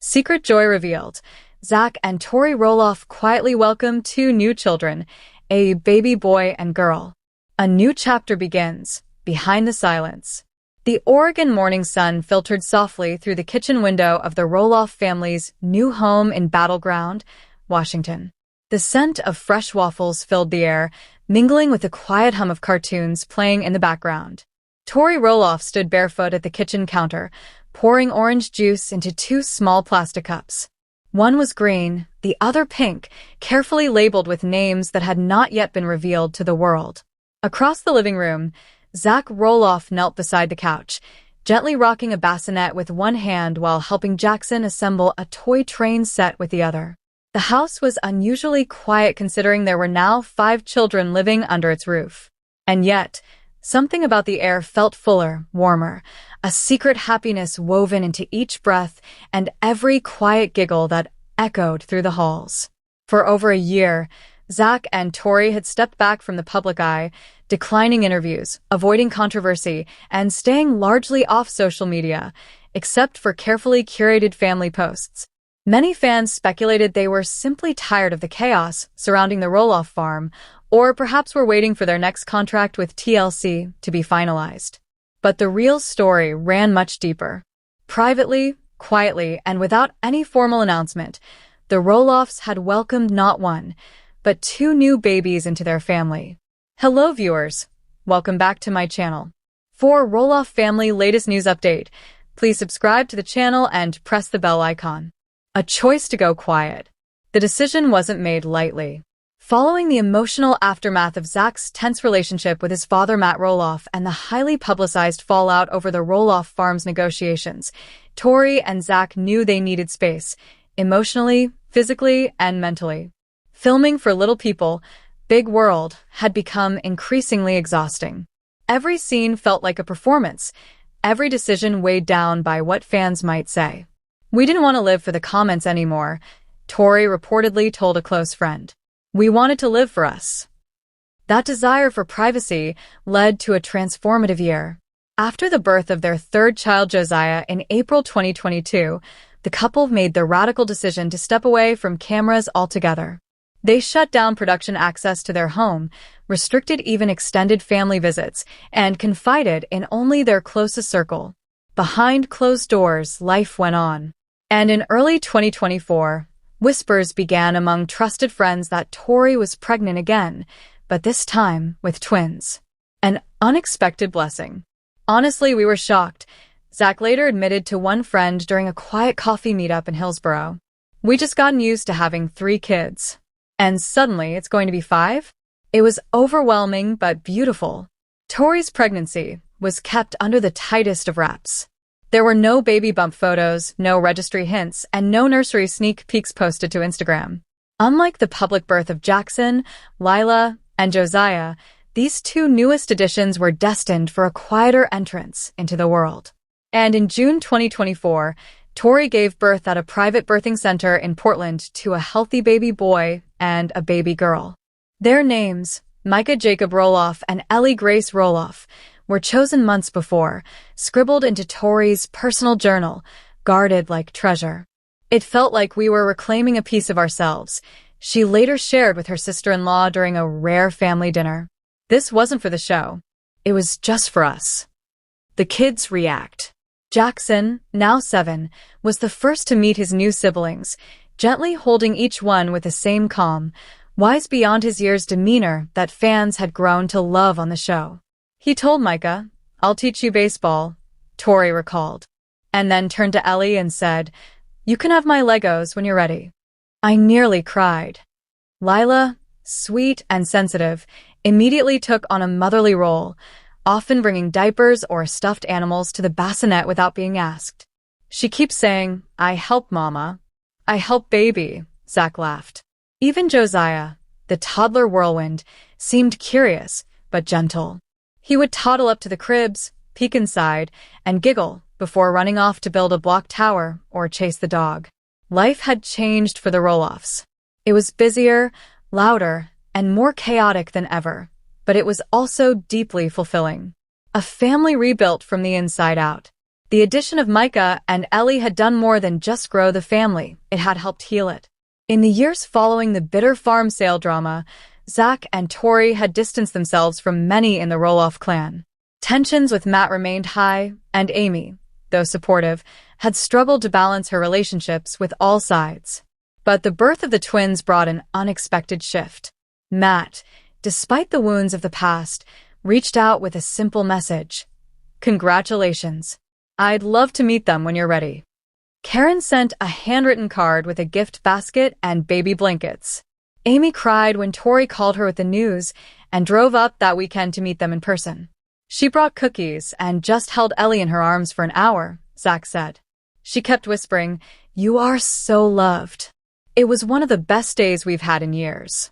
Secret joy revealed. Zach and Tori Roloff quietly welcome two new children, a baby boy and girl. A new chapter begins, behind the silence. The Oregon morning sun filtered softly through the kitchen window of the Roloff family's new home in Battleground, Washington. The scent of fresh waffles filled the air, mingling with the quiet hum of cartoons playing in the background. Tori Roloff stood barefoot at the kitchen counter, pouring orange juice into two small plastic cups. One was green, the other pink, carefully labeled with names that had not yet been revealed to the world. Across the living room, Zach Roloff knelt beside the couch, gently rocking a bassinet with one hand while helping Jackson assemble a toy train set with the other. The house was unusually quiet considering there were now 5 children living under its roof. And yet, something about the air felt fuller, warmer, a secret happiness woven into each breath and every quiet giggle that echoed through the halls. For over a year, Zach and Tori had stepped back from the public eye, declining interviews, avoiding controversy, and staying largely off social media, except for carefully curated family posts. Many fans speculated they were simply tired of the chaos surrounding the Roloff farm, or perhaps were waiting for their next contract with TLC to be finalized. But the real story ran much deeper. Privately, quietly, and without any formal announcement, the Roloffs had welcomed not one, but 2 new babies into their family. Hello viewers, welcome back to my channel. For Roloff family latest news update, please subscribe to the channel and press the bell icon. A choice to go quiet. The decision wasn't made lightly. Following the emotional aftermath of Zach's tense relationship with his father Matt Roloff and the highly publicized fallout over the Roloff farm's negotiations, Tori and Zach knew they needed space, emotionally, physically, and mentally. Filming for Little People, Big World had become increasingly exhausting. Every scene felt like a performance, every decision weighed down by what fans might say. "We didn't want to live for the comments anymore," Tori reportedly told a close friend. "We wanted to live for us." That desire for privacy led to a transformative year. After the birth of their 3rd child Josiah in April 2022, the couple made the radical decision to step away from cameras altogether. They shut down production access to their home, restricted even extended family visits, and confided in only their closest circle. Behind closed doors, life went on. And in early 2024, whispers began among trusted friends that Tori was pregnant again, but this time with twins. An unexpected blessing. "Honestly, we were shocked," Zach later admitted to one friend during a quiet coffee meetup in Hillsborough. "We just gotten used to having 3 kids. And suddenly it's going to be 5? It was overwhelming but beautiful." Tori's pregnancy was kept under the tightest of wraps. There were no baby bump photos, no registry hints, and no nursery sneak peeks posted to Instagram. Unlike the public birth of Jackson, Lila, and Josiah, these 2 newest additions were destined for a quieter entrance into the world. And in June 2024, Tori gave birth at a private birthing center in Portland to a healthy baby boy and a baby girl. Their names, Micah Jacob Roloff and Ellie Grace Roloff, were chosen months before, scribbled into Tori's personal journal, guarded like treasure. "It felt like we were reclaiming a piece of ourselves," she later shared with her sister-in-law during a rare family dinner. "This wasn't for the show. It was just for us." The kids react. Jackson, now 7, was the first to meet his new siblings, gently holding each one with the same calm, wise beyond his years demeanor that fans had grown to love on the show. He told Micah, "I'll teach you baseball," Tori recalled, and then turned to Ellie and said, "You can have my Legos when you're ready." I nearly cried. Lila, sweet and sensitive, immediately took on a motherly role, often bringing diapers or stuffed animals to the bassinet without being asked. "She keeps saying, 'I help, Mama. I help, baby,'" Zach laughed. Even Josiah, the toddler whirlwind, seemed curious but gentle. He would toddle up to the cribs, peek inside, and giggle before running off to build a block tower or chase the dog. Life had changed for the Roloffs. It was busier, louder, and more chaotic than ever, but it was also deeply fulfilling. A family rebuilt from the inside out. The addition of Micah and Ellie had done more than just grow the family, it had helped heal it. In the years following the bitter farm sale drama, Zach and Tori had distanced themselves from many in the Roloff clan. Tensions with Matt remained high, and Amy, though supportive, had struggled to balance her relationships with all sides. But the birth of the twins brought an unexpected shift. Matt, despite the wounds of the past, reached out with a simple message. "Congratulations. I'd love to meet them when you're ready." Karen sent a handwritten card with a gift basket and baby blankets. Amy cried when Tori called her with the news and drove up that weekend to meet them in person. "She brought cookies and just held Ellie in her arms for an hour," Zach said. She kept whispering, "You are so loved." It was one of the best days we've had in years.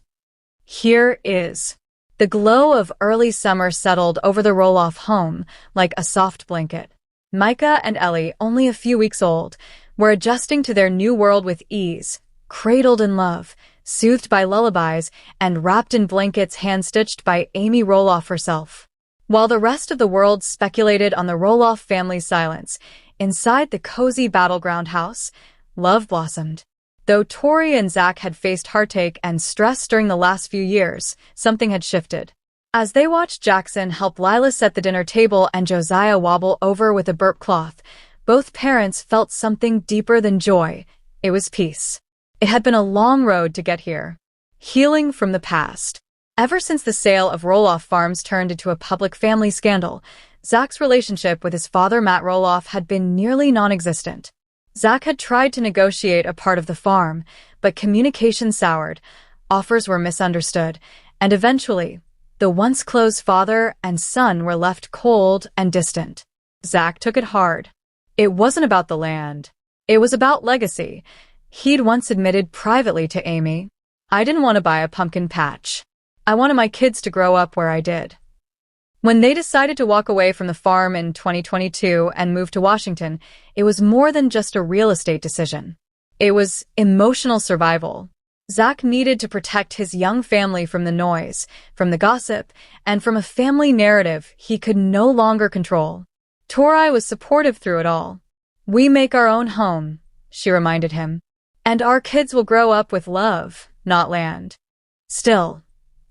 Here is. The glow of early summer settled over the Roloff home like a soft blanket. Micah and Ellie, only a few weeks old, were adjusting to their new world with ease, cradled in love, soothed by lullabies, and wrapped in blankets hand-stitched by Amy Roloff herself. While the rest of the world speculated on the Roloff family's silence, inside the cozy battleground house, love blossomed. Though Tori and Zach had faced heartache and stress during the last few years, something had shifted. As they watched Jackson help Lila set the dinner table and Josiah wobble over with a burp cloth, both parents felt something deeper than joy. It was peace. It had been a long road to get here. Healing from the past. Ever since the sale of Roloff Farms turned into a public family scandal, Zach's relationship with his father Matt Roloff had been nearly non-existent. Zach had tried to negotiate a part of the farm, but communication soured, offers were misunderstood, and eventually, the once close father and son were left cold and distant. Zach took it hard. It wasn't about the land. It was about legacy. He'd once admitted privately to Amy, "I didn't want to buy a pumpkin patch. I wanted my kids to grow up where I did." When they decided to walk away from the farm in 2022 and move to Washington, it was more than just a real estate decision. It was emotional survival. Zach needed to protect his young family from the noise, from the gossip, and from a family narrative he could no longer control. Tori was supportive through it all. "We make our own home," she reminded him, "and our kids will grow up with love, not land." Still,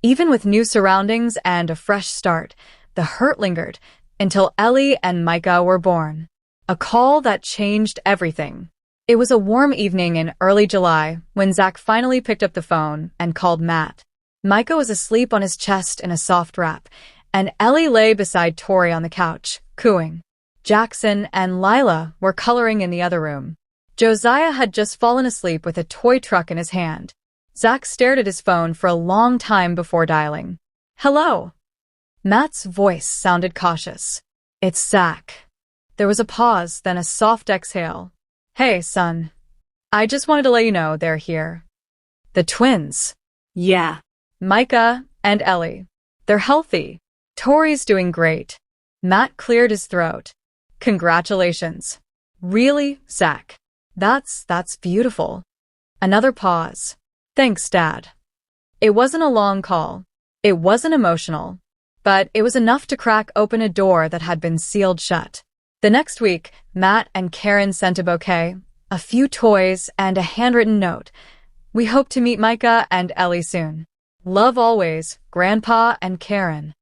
even with new surroundings and a fresh start, the hurt lingered until Ellie and Micah were born. A call that changed everything. It was a warm evening in early July when Zach finally picked up the phone and called Matt. Micah was asleep on his chest in a soft wrap, and Ellie lay beside Tori on the couch, cooing. Jackson and Lila were coloring in the other room. Josiah had just fallen asleep with a toy truck in his hand. Zach stared at his phone for a long time before dialing. "Hello." Matt's voice sounded cautious. "It's Zach." There was a pause, then a soft exhale. "Hey, son. I just wanted to let you know they're here." "The twins?" "Yeah." "Micah and Ellie. They're healthy. Tori's doing great." Matt cleared his throat. "Congratulations." "Really, Zach? That's beautiful." Another pause. "Thanks, Dad." It wasn't a long call. It wasn't emotional. But it was enough to crack open a door that had been sealed shut. The next week, Matt and Karen sent a bouquet, a few toys, and a handwritten note. "We hope to meet Micah and Ellie soon. Love always, Grandpa and Karen."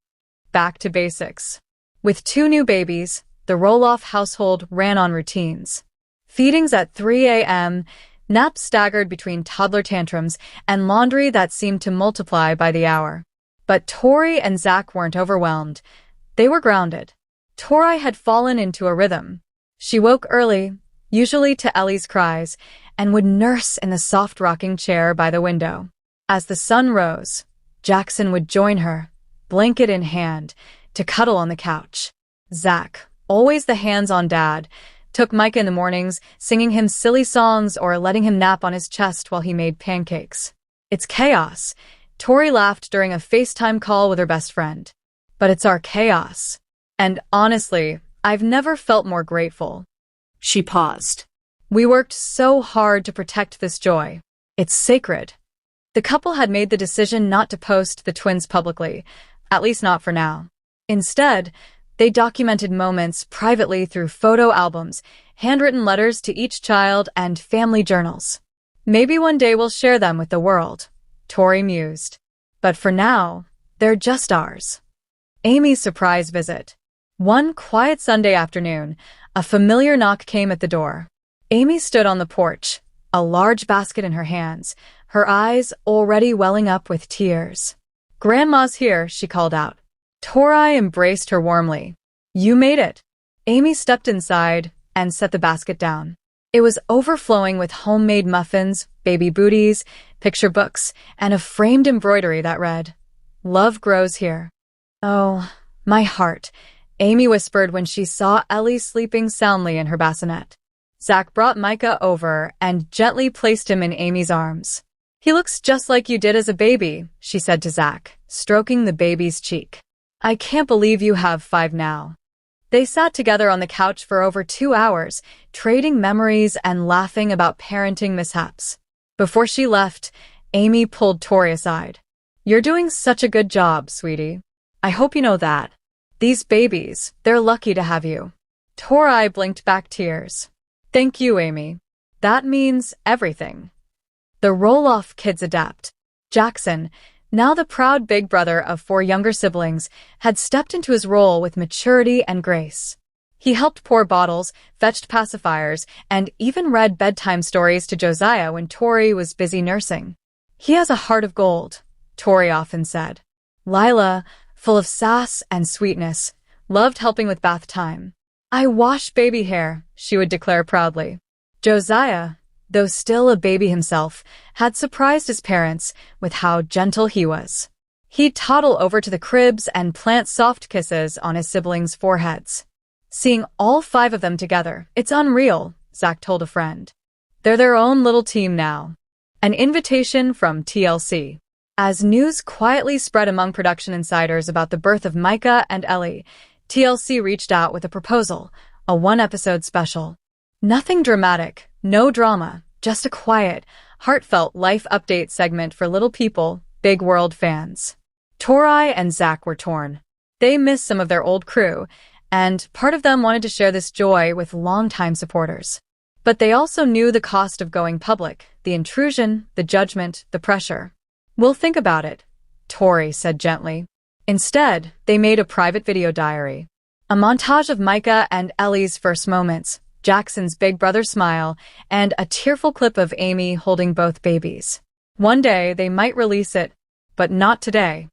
Back to basics. With 2 new babies, the Roloff household ran on routines. Feedings at 3 a.m., naps staggered between toddler tantrums, and laundry that seemed to multiply by the hour. But Tori and Zach weren't overwhelmed. They were grounded. Tori had fallen into a rhythm. She woke early, usually to Ellie's cries, and would nurse in the soft rocking chair by the window. As the sun rose, Jackson would join her, blanket in hand, to cuddle on the couch. Zach, always the hands-on dad, took Micah in the mornings, singing him silly songs or letting him nap on his chest while he made pancakes. "It's chaos." Tori laughed during a FaceTime call with her best friend. "But it's our chaos. And honestly, I've never felt more grateful." She paused. "We worked so hard to protect this joy. It's sacred." The couple had made the decision not to post the twins publicly, at least not for now. Instead, They documented moments privately through photo albums, handwritten letters to each child, and family journals. Maybe one day we'll share them with the world, Tori mused. But for now, they're just ours. Amy's surprise visit. One quiet Sunday afternoon, a familiar knock came at the door. Amy stood on the porch, a large basket in her hands, her eyes already welling up with tears. "Grandma's here," she called out. Tori embraced her warmly. "You made it." Amy stepped inside and set the basket down. It was overflowing with homemade muffins, baby booties, picture books, and a framed embroidery that read, "Love grows here." "Oh, my heart," Amy whispered when she saw Ellie sleeping soundly in her bassinet. Zach brought Micah over and gently placed him in Amy's arms. "He looks just like you did as a baby," she said to Zach, stroking the baby's cheek. "I can't believe you have 5 now." They sat together on the couch for over 2 hours, trading memories and laughing about parenting mishaps. Before she left, Amy pulled Tori aside. "You're doing such a good job, sweetie. I hope you know that. These babies, they're lucky to have you." Tori blinked back tears. "Thank you, Amy. That means everything." The Roloff kids adapt. Jackson, now the proud big brother of 4 younger siblings, had stepped into his role with maturity and grace. He helped pour bottles, fetched pacifiers, and even read bedtime stories to Josiah when Tori was busy nursing. "He has a heart of gold," Tori often said. Lila, full of sass and sweetness, loved helping with bath time. "I wash baby hair," she would declare proudly. Josiah, though still a baby himself, had surprised his parents with how gentle he was. He'd toddle over to the cribs and plant soft kisses on his siblings' foreheads. "Seeing all 5 of them together, it's unreal," Zach told a friend. "They're their own little team now." An invitation from TLC. As news quietly spread among production insiders about the birth of Micah and Ellie, TLC reached out with a proposal, a 1-episode special. Nothing dramatic, no drama, just a quiet, heartfelt life update segment for little people, big world fans. Tori and Zach were torn. They missed some of their old crew, and part of them wanted to share this joy with longtime supporters. But they also knew the cost of going public, the intrusion, the judgment, the pressure. "We'll think about it," Tori said gently. Instead, they made a private video diary. A montage of Micah and Ellie's first moments, Jackson's big brother smile, and a tearful clip of Amy holding both babies. One day they might release it, but not today.